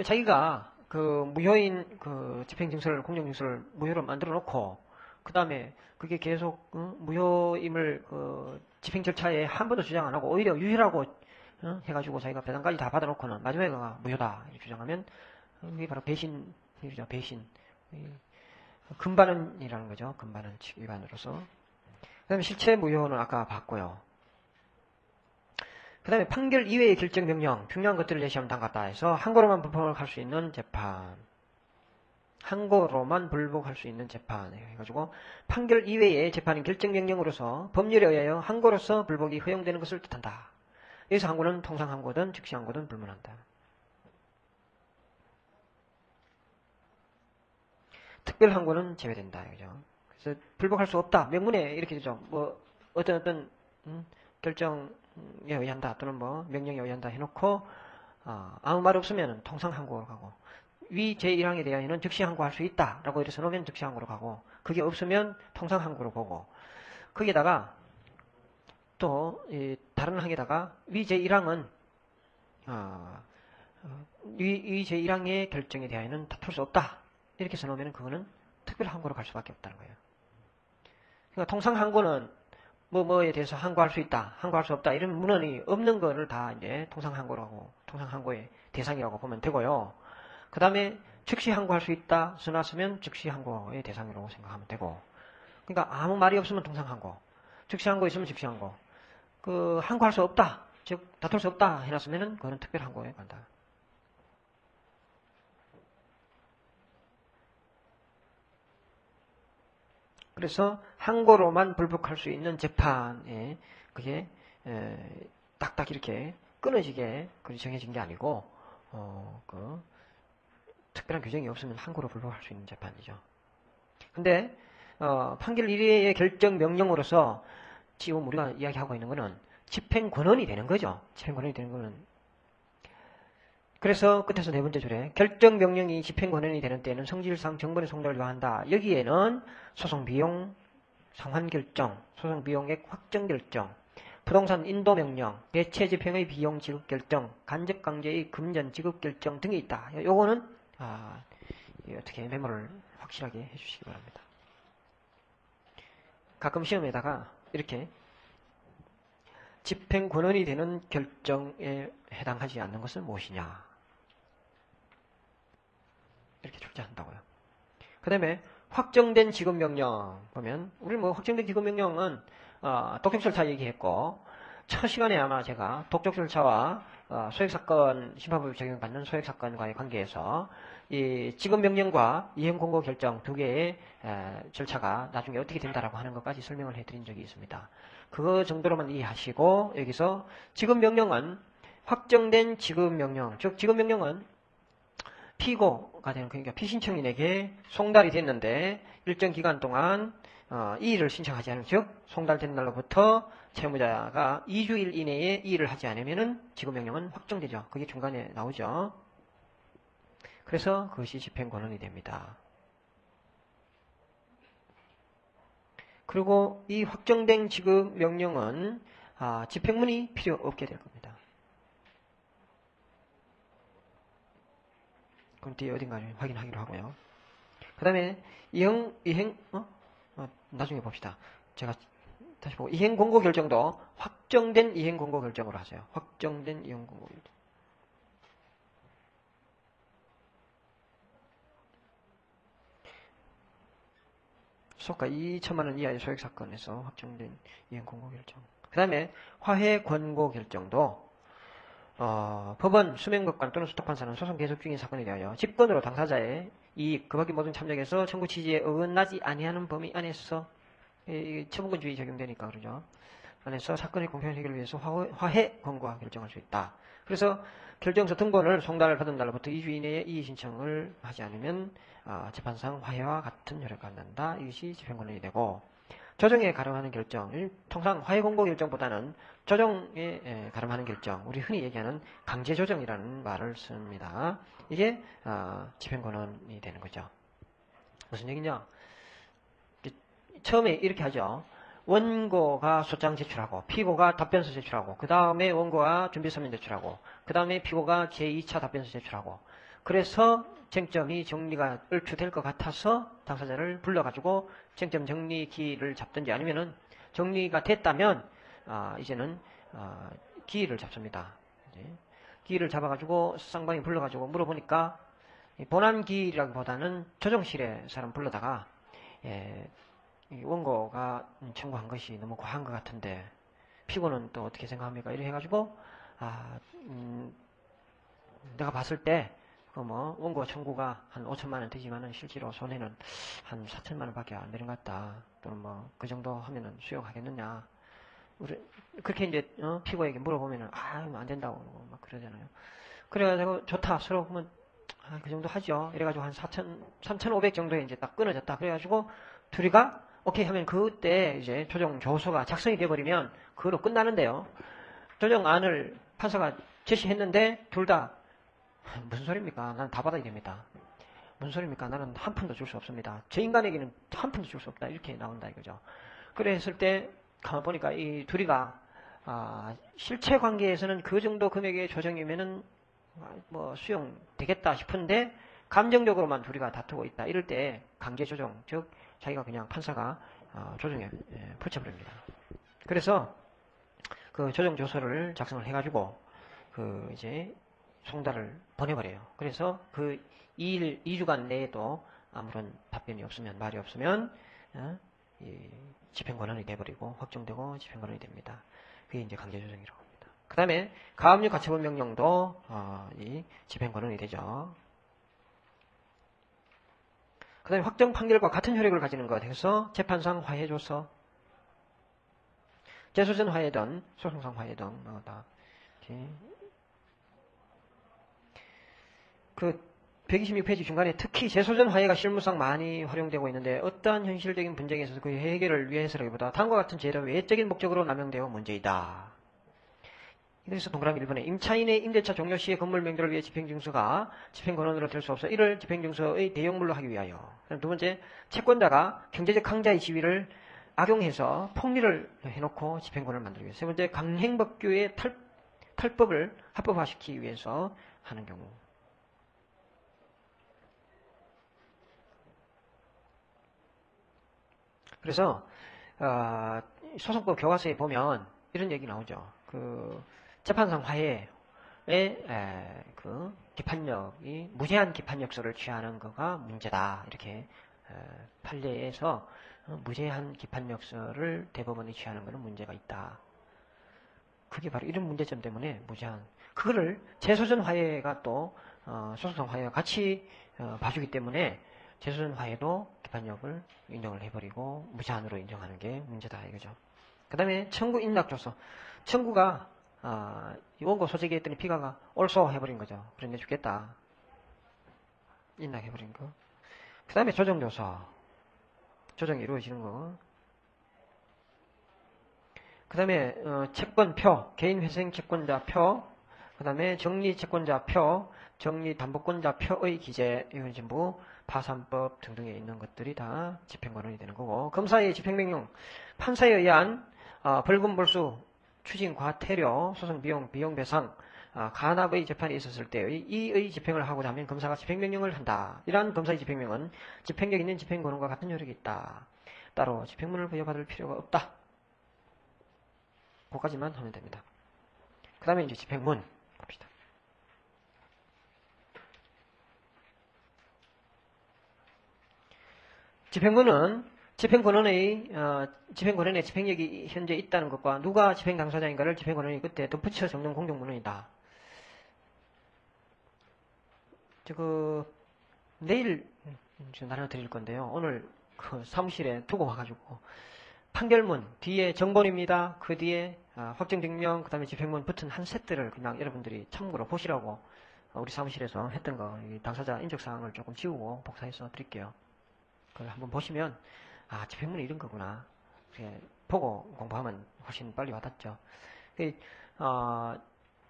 자기가 무효인 집행증서를 공정증서를 무효로 만들어 놓고 그 다음에 그게 계속 무효임을 집행 절차에 한 번도 주장 안 하고 오히려 유효라고 해가지고 자기가 배당까지 다 받아놓고는 마지막에 무효다 이렇게 주장하면 그게 바로 배신이죠. 배신. 금반원이라는 거죠. 금반원 측 위반으로서. 그 다음에 실체 무효는 아까 봤고요. 그 다음에 판결 이외의 결정명령, 중요한 것들을 제시하면 담갔다 해서 항고로만 불복할 수 있는 재판. 항고로만 불복할 수 있는 재판. 해가지고 판결 이외의 재판인 결정명령으로서 법률에 의하여 항고로서 불복이 허용되는 것을 뜻한다. 여기서 항고는 통상 항고든 즉시 항고든 불문한다. 특별 항고는 제외된다. 그죠? 그래서 불복할 수 없다. 명문에 이렇게 되죠. 어떤 결정 에 의한다 또는 명령에 의한다 해놓고 아무 말 없으면 통상 항고로 가고 위 제1항에 대하여는 즉시 항고할 수 있다라고 이래서 놓으면 즉시 항고로 가고 그게 없으면 통상 항고로 보고 거기에다가 또 다른 항에다가 위 제1항은 위 제1항의 결정에 대하여는 다툴 수 없다 이렇게 써놓으면 그거는 특별 항고로 갈 수밖에 없다는 거예요. 그러니까 통상 항고는 뭐에 대해서 항고할 수 있다, 항고할 수 없다 이런 문헌이 없는 거를 다 이제 통상 항고라고 통상 항고의 대상이라고 보면 되고요. 그 다음에 즉시 항고할 수 있다 써놨으면 즉시 항고의 대상이라고 생각하면 되고. 그러니까 아무 말이 없으면 통상 항고, 즉시 항고 있으면 즉시 항고. 항고할 수 없다, 즉 다툴 수 없다 해놨으면은 그거는 특별 항고에 간다. 그래서 항고로만 불복할 수 있는 재판에 그게 딱딱 이렇게 끊어지게 정해진 게 아니고 특별한 규정이 없으면 항고로 불복할 수 있는 재판이죠. 근데 판결 이외의 결정 명령으로서 지금 우리가 이야기하고 있는 거는 집행 권한이 되는 거죠. 집행 권한이 되는 거는. 그래서 끝에서 네 번째 줄에 결정 명령이 집행 권한이 되는 때에는 성질상 정본의 송달을 요한다. 여기에는 소송 비용 상환 결정, 소송 비용액 확정 결정, 부동산 인도 명령, 대체 집행의 비용 지급 결정, 간접 강제의 금전 지급 결정 등이 있다. 요거는 어떻게 메모를 확실하게 해주시기 바랍니다. 가끔 시험에다가 이렇게 집행 권한이 되는 결정에 해당하지 않는 것은 무엇이냐 이렇게 출제한다고요. 그 다음에 확정된 지급명령 보면 우리 확정된 지급명령은 독촉 절차 얘기했고 첫 시간에 아마 제가 독촉 절차와 소액사건 심판법을 적용받는 소액사건과의 관계에서 이 지급명령과 이행공고 결정 두 개의 절차가 나중에 어떻게 된다라고 하는 것까지 설명을 해드린 적이 있습니다. 그거 정도로만 이해하시고 여기서 지급명령은 확정된 지급명령, 즉 지급명령은 피고가 되는 그러니까 피신청인에게 송달이 됐는데 일정 기간 동안 이의를 신청하지 않으면 즉 송달된 날로부터 채무자가 2주일 이내에 이의를 하지 않으면 지급명령은 확정되죠. 그게 중간에 나오죠. 그래서 그것이 집행권한이 됩니다. 그리고 이 확정된 지급명령은 집행문이 필요 없게 될 겁니다. 그럼 뒤에 어딘가 확인하기로 하고요. 그 다음에 나중에 봅시다. 제가 다시 보고 이행공고 결정도 확정된 이행공고 결정으로 하세요. 확정된 이행공고 결정. 소가 2천만 원 이하의 소액 사건에서 확정된 이행공고 결정. 그 다음에 화해 권고 결정도 법원, 수명법관 또는 수탁판사는 소송 계속 중인 사건에 대하여 직권으로 당사자의 이익, 그 밖의 모든 참작에서 청구 취지에 어긋나지 아니하는 범위 안에서 처분권주의 적용되니까 그러죠. 안에서 사건의 공평한 해결을 위해서 화해 권고와 결정할 수 있다. 그래서 결정서 등본을 송달을 받은 날로부터 2주 이내에 이의 신청을 하지 않으면 재판상 화해와 같은 효력가 난다. 이것이 집행권한이 되고 조정에 가름하는 결정, 통상 화해 권고 결정보다는 조정에 가름하는 결정, 우리 흔히 얘기하는 강제 조정이라는 말을 씁니다. 이게 집행권한이 되는 거죠. 무슨 얘기냐? 처음에 이렇게 하죠. 원고가 소장 제출하고 피고가 답변서 제출하고 그 다음에 원고가 준비서면 제출하고 그 다음에 피고가 제2차 답변서 제출하고 그래서 쟁점이 정리가 얼추 될 것 같아서 당사자를 불러가지고 쟁점 정리 기일을 잡든지 아니면은 정리가 됐다면 이제는 기일을 잡습니다. 기일을 잡아가지고 쌍방이 불러가지고 물어보니까 본안 기일이라기보다는 조정실에 사람 불러다가 이 원고가 청구한 것이 너무 과한 것 같은데 피고는 또 어떻게 생각합니까? 이래 해가지고 내가 봤을 때 원고 청구가 한 5천만 원 되지만은 실제로 손해는 한 4천만 원밖에 안 되는 것 같다. 또는 그 정도 하면은 수용하겠느냐? 그렇게 이제 피고에게 물어보면은 안 된다고 막 그러잖아요. 그래가지고 좋다. 서로 보면 그 정도 하죠. 이래가지고 한 3,500 정도에 이제 딱 끊어졌다. 그래가지고 둘이가 오케이 하면 그때 이제 조정 조서가 작성이 돼버리면 그걸로 끝나는데요. 조정안을 판사가 제시했는데 둘 다 무슨 소리입니까? 나는 다 받아야 됩니다. 무슨 소리입니까? 나는 한 푼도 줄 수 없습니다. 저 인간에게는 한 푼도 줄 수 없다. 이렇게 나온다 이거죠. 그랬을 때 가만 보니까 이 둘이가 실체 관계에서는 그 정도 금액의 조정이면은 수용되겠다 싶은데 감정적으로만 둘이가 다투고 있다. 이럴 때 강제 조정, 즉 자기가 그냥 판사가 조정에 붙여버립니다. 그래서 그 조정 조서를 작성을 해가지고 이제 송달을 보내버려요. 그래서 그 2주간 내에도 아무런 답변이 없으면 말이 없으면 집행권한이 돼버리고 확정되고 집행권한이 됩니다. 그게 이제 강제조정이라고 합니다. 그 다음에 가압류 가처분 명령도 이 집행권한이 되죠. 그 다음에 확정 판결과 같은 효력을 가지는 것 해서 재판상 화해조서, 재소전 화해든 소송상 화해든 다 126페이지 중간에 특히 재소전 화해가 실무상 많이 활용되고 있는데 어떠한 현실적인 분쟁에 있어서 그 해결을 위해서라기보다 다음과 같은 제도가 외적인 목적으로 남용되어 문제이다. 그래서 동그라미 1번에 임차인의 임대차 종료 시의 건물 명도를 위해 집행증서가 집행권원으로 될 수 없어 이를 집행증서의 대용물로 하기 위하여. 두 번째, 채권자가 경제적 강자의 지위를 악용해서 폭리를 해놓고 집행권을 만들기 위해서. 세 번째, 강행법규의 탈법을 합법화시키기 위해서 하는 경우. 그래서 소송법 교과서에 보면 이런 얘기 나오죠. 그 재판상 화해의 그 기판력이 무제한 기판력소를 취하는 거가 문제다. 이렇게 판례에서 무제한 기판력소를 대법원이 취하는 것은 문제가 있다. 그게 바로 이런 문제점 때문에 무제한. 그거를 재소전 화해가 또 소송상 화해와 같이 봐주기 때문에 재소전 화해도 기판력을 인정을 해버리고 무제한으로 인정하는 게 문제다 이거죠. 그 다음에 청구 인락조서. 청구가 원고 소재기 했더니 피가가 옳소 해버린 거죠. 그래 내주겠다. 인락해버린 거. 그 다음에 조정조서. 조정이 이루어지는 거. 그 다음에 채권표. 개인회생 채권자 표. 그 다음에 정리채권자 표. 정리담보권자 표의 기재. 이건 전부 파산법 등등에 있는 것들이 다 집행권원이 되는 거고. 검사의 집행명령. 판사에 의한 벌금 벌수 추징 과태료 소송 비용 배상 간합의 재판이 있었을 때의 이의 집행을 하고자 하면 검사가 집행명령을 한다. 이러한 검사의 집행명은 집행력 있는 집행권원과 같은 효력이 있다. 따로 집행문을 부여받을 필요가 없다. 그까지만 하면 됩니다. 그 다음에 이제 집행문 봅시다. 집행문은 집행권원의 집행력이 현재 있다는 것과 누가 집행당사자인가를 집행권원이 그때 덧붙여 적는 공정문헌이다. 내일 나눠드릴 건데요. 오늘 그 사무실에 두고 와가지고 판결문 뒤에 정본입니다. 그 뒤에 확정증명 그 다음에 집행문 붙은 한 세트를 그냥 여러분들이 참고로 보시라고 우리 사무실에서 했던 거 당사자 인적사항을 조금 지우고 복사해서 드릴게요. 그걸 한번 보시면 집행문이 이런 거구나. 보고 공부하면 훨씬 빨리 와닿죠.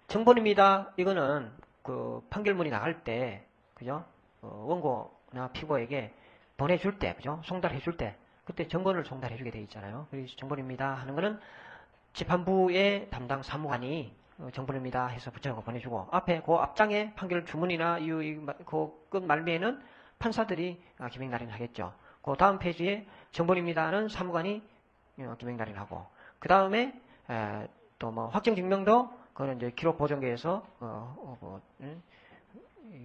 정본입니다. 이거는 그 판결문이 나갈 때, 그죠? 원고나 피고에게 보내줄 때, 그죠? 송달해줄 때, 그때 정본을 송달해주게 돼 있잖아요. 그래서 정본입니다 하는 거는 재판부의 담당 사무관이 정본입니다 해서 붙여서 보내주고, 앞에 그 앞장에 판결 주문이나 그 끝 말미에는 판사들이 기명날인 하겠죠. 그 다음 페이지에 정본입니다는 사무관이 기명날인하고 그 다음에 또 뭐 확정증명도 그거는 이제 기록 보존계에서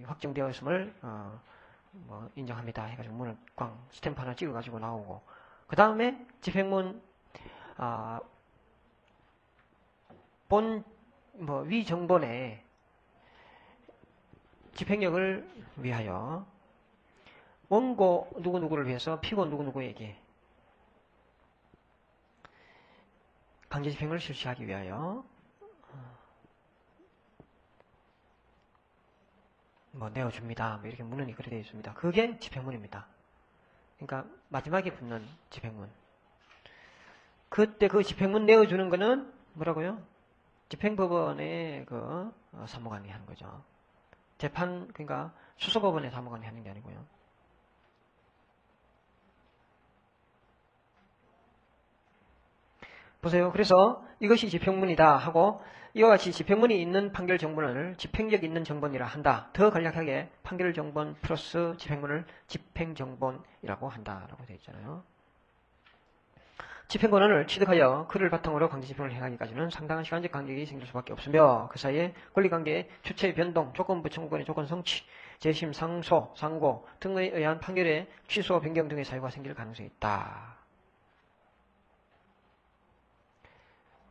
확정되었음을 뭐 인정합니다 해가지고 문을 꽝 스탬프 하나 찍어가지고 나오고 그 다음에 집행문 위 정본의 집행력을 위하여 원고 누구누구를 위해서 피고 누구누구에게 강제집행을 실시하기 위하여 뭐 내어줍니다. 뭐 이렇게 문헌이 그렇게 되어 있습니다. 그게 집행문입니다. 그러니까 마지막에 붙는 집행문. 그때 그 집행문 내어주는 거는 뭐라고요? 집행법원의 그 사무관이 하는 거죠. 그러니까 수소법원의 사무관이 하는 게 아니고요. 보세요. 그래서 이것이 집행문이다 하고 이와 같이 집행문이 있는 판결 정본을 집행력 있는 정본이라 한다. 더 간략하게 판결 정본 플러스 집행문을 집행정본이라고 한다라고 되어 있잖아요. 집행권원을 취득하여 그를 바탕으로 강제집행을 행하기까지는 상당한 시간적 간격이 생길 수밖에 없으며 그 사이에 권리관계의 주체의 변동, 조건부 청구권의 조건 성취, 재심, 상소, 상고 등에 의한 판결의 취소, 변경 등의 사유가 생길 가능성이 있다.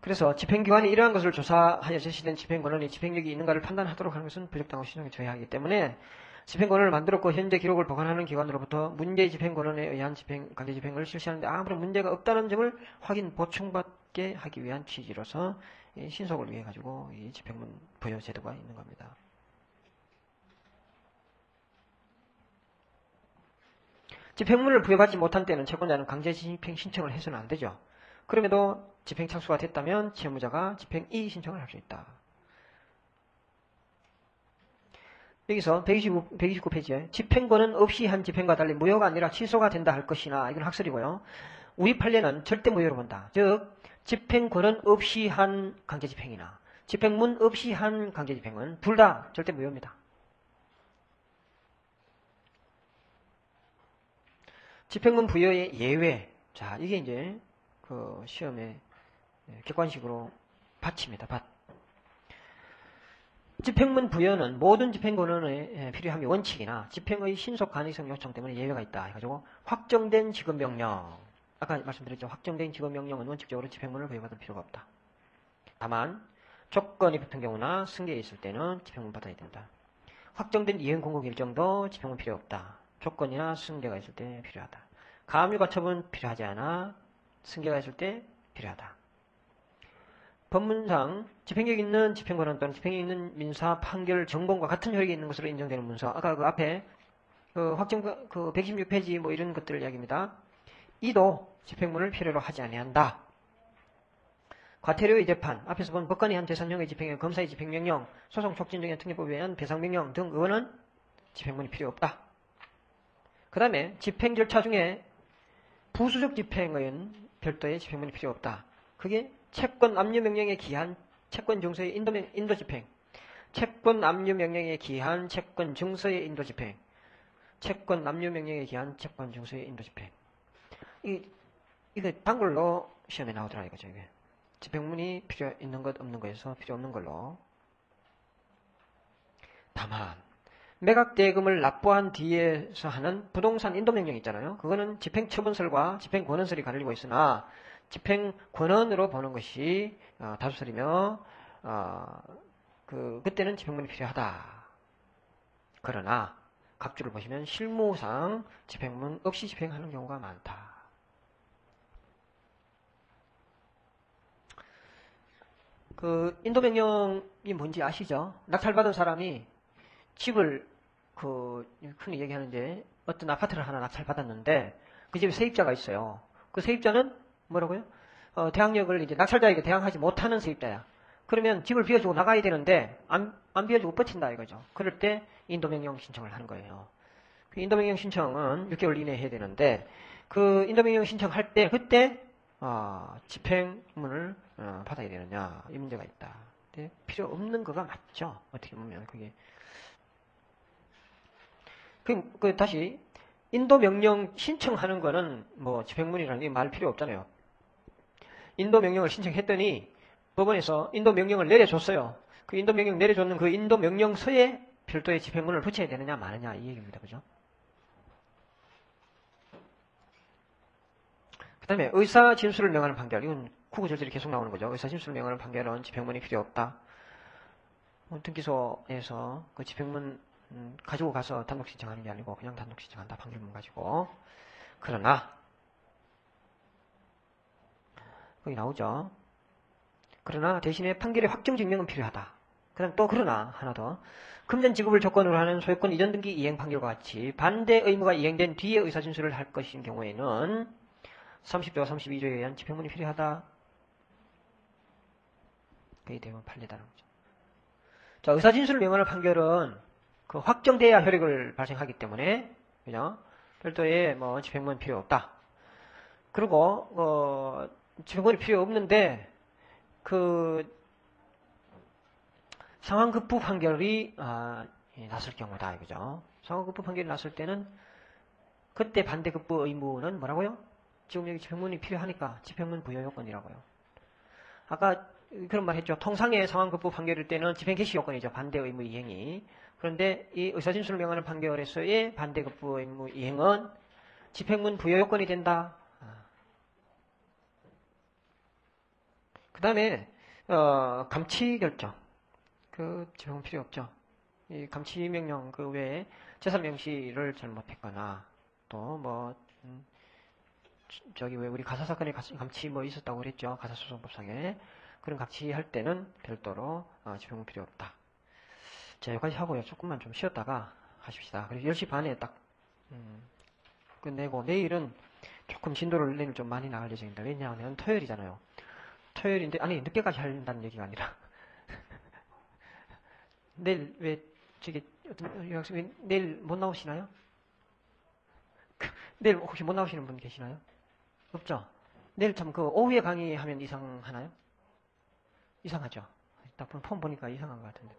그래서 집행기관이 이러한 것을 조사하여 제시된 집행권원이 집행력이 있는가를 판단하도록 하는 것은 부적당하고 신용에 저해하기 때문에 집행권원을 만들었고 현재 기록을 보관하는 기관으로부터 문제의 집행권원에 의한 강제집행을 실시하는데 아무런 문제가 없다는 점을 확인, 보충받게 하기 위한 취지로서 신속을 위해 가지고 이 집행문 부여 제도가 있는 겁니다. 집행문을 부여받지 못한 때는 채권자는 강제 집행 신청을 해서는 안 되죠. 그럼에도 집행 착수가 됐다면 채무자가 집행 이의 신청을 할 수 있다. 여기서 129페이지에 집행권은 없이 한 집행과 달리 무효가 아니라 취소가 된다 할 것이나, 이건 학설이고요. 우리 판례는 절대 무효로 본다. 즉 집행권은 없이 한 강제집행이나 집행문 없이 한 강제집행은 둘 다 절대 무효입니다. 집행문 부여의 예외. 자, 이게 이제 그 시험에 객관식으로 밭입니다. 밭. 집행문 부여는 모든 집행권원에 필요함이 원칙이나 집행의 신속 가능성 요청 때문에 예외가 있다 해가지고, 확정된 지급명령, 아까 말씀드렸죠. 확정된 지급명령은 원칙적으로 집행문을 부여받을 필요가 없다. 다만 조건이 붙은 경우나 승계에 있을 때는 집행문 받아야 된다. 확정된 이행 공고 일정도 집행문 필요 없다. 조건이나 승계가 있을 때 필요하다. 가압류가처분 필요하지 않아 승계가 있을 때 필요하다. 법문상 집행력 있는 집행권원 또는 집행력 있는 민사 판결 정본과 같은 효력이 있는 것으로 인정되는 문서, 아까 그 앞에 그 확정 그 116페이지 뭐 이런 것들 이야기입니다. 이도 집행문을 필요로 하지 아니한다. 과태료의 재판, 앞에서 본 법관이 한 재산형의 집행령, 검사의 집행명령, 소송 촉진정의 특례법에 의한 배상명령 등 의원은 집행문이 필요 없다. 그 다음에 집행 절차 중에 부수적 집행은 별도의 집행문이 필요 없다. 그게 채권 압류명령에 기한 채권 증서의 인도 집행, 채권 압류명령에 기한 채권 증서의 인도 집행, 채권 압류명령에 기한 채권 증서의 인도 집행. 이거 단글로 시험에 나오더라 이거죠. 이게 집행문이 필요 있는 것 없는 거에서 필요 없는 걸로. 다만 매각대금을 납부한 뒤에서 하는 부동산 인도명령 있잖아요. 그거는 집행처분설과 집행권원설이 가리고 있으나 집행권원으로 보는 것이 다수설이며 그때는 집행문이 필요하다. 그러나 각주를 보시면 실무상 집행문 없이 집행하는 경우가 많다. 그 인도명령이 뭔지 아시죠? 낙찰받은 사람이 집을 흔히 얘기하는데 어떤 아파트를 하나 낙찰받았는데 그 집에 세입자가 있어요. 그 세입자는 뭐라고요? 대항력을 이제 낙찰자에게 대항하지 못하는 세입자야. 그러면 집을 비워주고 나가야 되는데 안 비워주고 버틴다 이거죠. 그럴 때 인도명령 신청을 하는 거예요. 그 인도명령 신청은 6개월 이내에 해야 되는데 그 인도명령 신청할 때 그때 집행문을 받아야 되느냐 이 문제가 있다. 근데 필요 없는 거가 맞죠. 어떻게 보면 그게 다시 인도명령 신청하는 거는 뭐 집행문이라는 게 말 필요 없잖아요. 인도명령을 신청했더니 법원에서 인도명령을 내려줬어요. 그 인도명령 내려줬는 그 인도명령서에 별도의 집행문을 붙여야 되느냐 마느냐 이 얘기입니다. 그죠? 그 다음에 의사 진술을 명하는 판결. 이건 구구절절이 계속 나오는 거죠. 의사 진술을 명하는 판결은 집행문이 필요 없다. 등기소에서 그 집행문 가지고 가서 단독 신청하는 게 아니고 그냥 단독 신청한다. 판결문 가지고. 그러나 거기 나오죠. 그러나 대신에 판결의 확정 증명은 필요하다. 그 다음 또 그러나 하나 더. 금전 지급을 조건으로 하는 소유권 이전 등기 이행 판결과 같이 반대 의무가 이행된 뒤에 의사 진술을 할 것인 경우에는 30조와 32조에 의한 집행문이 필요하다. 그게 대부분 판례다는 거죠. 자, 의사 진술을 명하는 판결은 그 확정돼야 효력을 발생하기 때문에 그죠? 별도의 뭐 집행문 필요 없다. 그리고 집행문이 필요 없는데 그 상환급부 판결이 났을 경우다 이거죠. 상환급부 판결이 났을 때는 그때 반대급부 의무는 뭐라고요? 지금 여기 집행문이 필요하니까 집행문 부여 요건이라고요. 아까 그런 말 했죠. 통상의 상환급부 판결일 때는 집행 개시 요건이죠. 반대 의무 이행이. 그런데 이 의사진술을 명하는 판결에서의 반대급부 의무 이행은 집행문 부여 요건이 된다. 그 다음에 감치 결정. 그 집행문 필요 없죠. 이 감치 명령 그 외에 재산 명시를 잘못했거나 또 뭐 저기 왜 우리 가사 사건에 감치 뭐 있었다고 그랬죠. 가사소송법상에 그런 감치할 때는 별도로 집행문 필요 없다. 자 여기까지 하고요. 조금만 좀 쉬었다가 하십시다. 그리고 10시 반에 딱 끝내고 내일은 조금 진도를 내일 좀 많이 나갈 예정입니다. 왜냐하면 토요일이잖아요. 토요일인데 아니 늦게까지 한다는 얘기가 아니라 내일 왜 저기 어떤 유학생 왜 내일 못 나오시나요? 내일 혹시 못 나오시는 분 계시나요? 없죠? 내일 참 그 오후에 강의하면 이상하나요? 이상하죠? 딱 폼 보니까 이상한 것 같은데.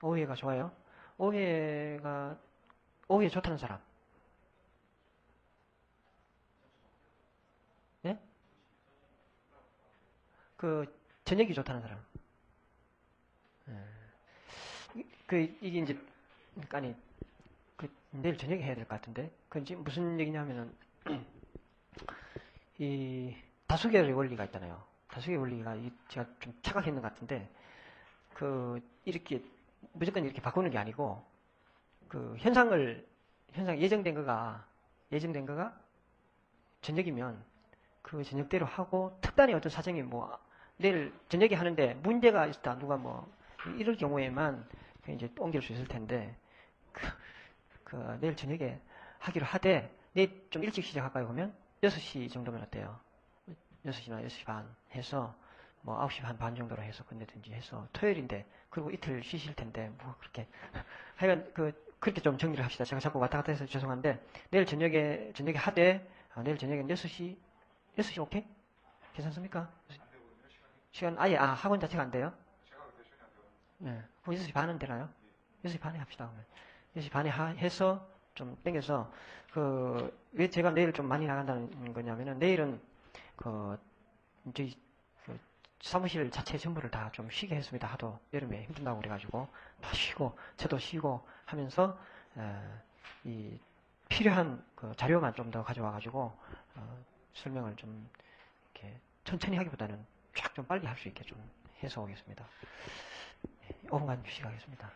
오후에가 좋아요? 오후에 좋다는 사람? 예? 그 저녁이 좋다는 사람? 이게 이제 아니 내일 저녁에 해야 될 것 같은데 그건 지금 무슨 얘기냐면은 이 다수결의 원리가 있잖아요. 다수결 원리가 제가 좀 착각했는 것 같은데 이렇게 무조건 이렇게 바꾸는 게 아니고 현상 예정된 거가 저녁이면 그 저녁대로 하고 특단의 어떤 사정이 내일 저녁에 하는데 문제가 있다 누가 이럴 경우에만 이제 옮길 수 있을 텐데 내일 저녁에 하기로 하되 내일 좀 일찍 시작할까요? 그러면 6시 정도면 어때요? 6시나 6시 반 해서 9시 반 정도로 해서 끝내든지 해서 토요일인데 그리고 이틀 쉬실 텐데 그렇게 하여간 그렇게 좀 정리를 합시다. 제가 자꾸 왔다 갔다 해서 죄송한데 내일 저녁에 하되 내일 저녁에 6시 오케이? 괜찮습니까? 시간 아예 학원 자체가 안 돼요? 네. 그럼 6시 반은 되나요? 6시 반에 합시다. 그러면. 6시 반에 해서 좀 땡겨서 왜 제가 내일 좀 많이 나간다는 거냐면은 내일은 저희 사무실 자체 전부를 다 좀 쉬게 했습니다. 하도 여름에 힘든다고 그래가지고 다 쉬고 저도 쉬고 하면서 이 필요한 자료만 좀 더 가져와가지고 설명을 좀 이렇게 천천히 하기보다는 쫙 좀 빨리 할 수 있게 좀 해서 오겠습니다. 5분간 휴식하겠습니다.